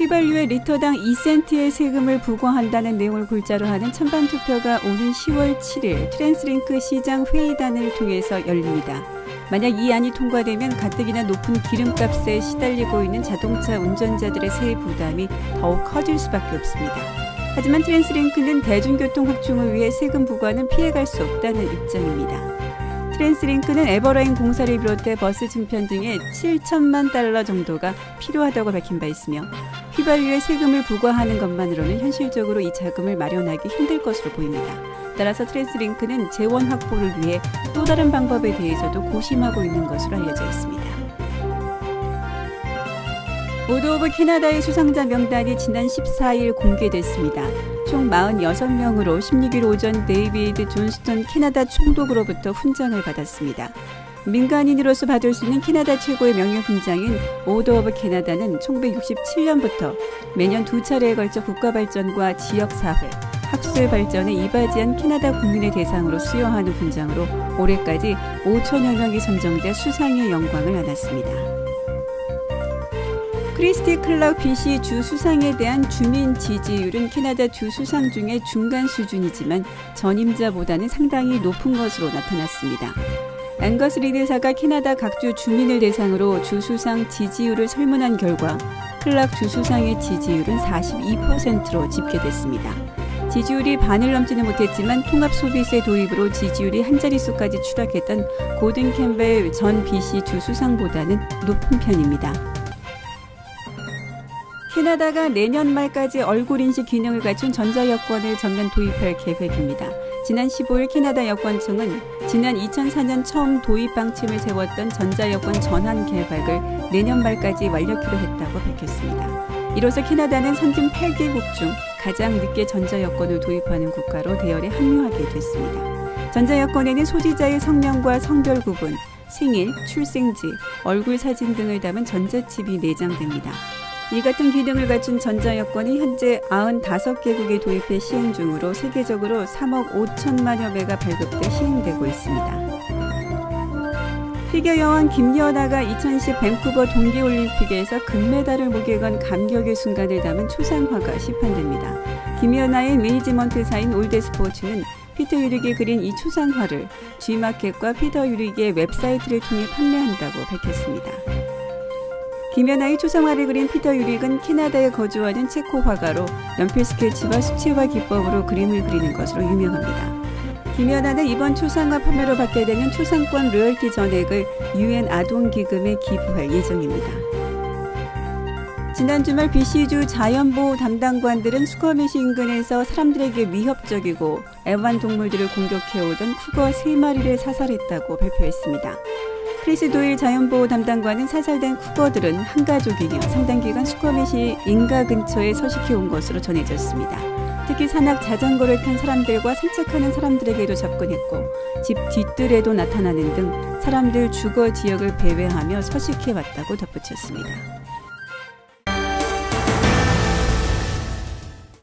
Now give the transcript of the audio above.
휘발유에 리터당 2센트의 세금을 부과한다는 내용을 골자로 하는 찬반 투표가 오는 10월 7일 트랜스링크 시장 회의단을 통해서 열립니다. 만약 이 안이 통과되면 가뜩이나 높은 기름값에 시달리고 있는 자동차 운전자들의 세해 부담이 더욱 커질 수밖에 없습니다. 하지만 트랜스링크는 대중교통 확충을 위해 세금 부과는 피해갈 수 없다는 입장입니다. 트랜스링크는 에버라인 공사를 비롯해 버스 증편 등에 7천만 달러 정도가 필요하다고 밝힌 바 있으며 휘발유에 세금을 부과하는 것만으로는 현실적으로 이 자금을 마련하기 힘들 것으로 보입니다. 따라서 트랜스링크는 재원 확보를 위해 또 다른 방법에 대해서도 고심하고 있는 것으로 알려져 있습니다. 오더 오브 캐나다의 수상자 명단이 지난 14일 공개됐습니다. 총 46명으로 16일 오전 데이비드 존스턴 캐나다 총독으로부터 훈장을 받았습니다. 민간인으로서 받을 수 있는 캐나다 최고의 명예훈장인 오더 오브 캐나다는 1967년부터 매년 2차례에 걸쳐 국가발전과 지역사회, 학술 발전에 이바지한 캐나다 국민의 대상으로 수여하는 훈장으로 올해까지 5천여 명이 선정돼 수상의 영광을 안았습니다. 크리스티 클락 BC 주 수상에 대한 주민 지지율은 캐나다 주 수상 중에 중간 수준이지만 전임자보다는 상당히 높은 것으로 나타났습니다. 앵거스 리드사가 캐나다 각주 주민을 대상으로 주 수상 지지율을 설문한 결과 클락 주 수상의 지지율은 42%로 집계됐습니다. 지지율이 반을 넘지는 못했지만 통합소비세 도입으로 지지율이 한 자릿수까지 추락했던 고든 캠벨 전 BC 주 수상보다는 높은 편입니다. 캐나다가 내년 말까지 얼굴인식 기능을 갖춘 전자여권을 전면 도입할 계획입니다. 지난 15일 캐나다 여권청은 지난 2004년 처음 도입 방침을 세웠던 전자여권 전환 계획을 내년 말까지 완료키로 했다고 밝혔습니다. 이로써 캐나다는 선진 8개국 중 가장 늦게 전자여권을 도입하는 국가로 대열에 합류하게 됐습니다. 전자여권에는 소지자의 성명과 성별 구분, 생일, 출생지, 얼굴 사진 등을 담은 전자칩이 내장됩니다. 이 같은 기능을 갖춘 전자여권이 현재 95개국에 도입해 시행 중으로 세계적으로 3억 5천만여 배가 발급돼 시행되고 있습니다. 피겨 여왕 김연아가 2010 밴쿠버 동계올림픽에서 금메달을 목에 건 감격의 순간을 담은 초상화가 시판됩니다. 김연아의 매니지먼트사인 올드스포츠는 피터 유릭이 그린 이 초상화를 G마켓과 피터 유릭의 웹사이트를 통해 판매한다고 밝혔습니다. 김연아의 초상화를 그린 피터 유릭은 캐나다에 거주하는 체코 화가로 연필 스케치와 수채화 기법으로 그림을 그리는 것으로 유명합니다. 김연아는 이번 초상화 판매로 받게 되는 초상권 로열티 전액을 UN 아동기금에 기부할 예정입니다. 지난 주말 BC주 자연보호 담당관들은 스쿼미시 인근에서 사람들에게 위협적이고 애완동물들을 공격해오던 쿠거 3마리를 사살했다고 발표했습니다. 크리스 도일 자연보호 담당관은 사살된 쿠거들은 한 가족이며 상당 기간 스쿼미시 인가 근처에 서식해온 것으로 전해졌습니다. 특히 산악 자전거를 탄 사람들과 산책하는 사람들에게도 접근했고 집 뒷뜰에도 나타나는 등 사람들 주거 지역을 배회하며 서식해왔다고 덧붙였습니다.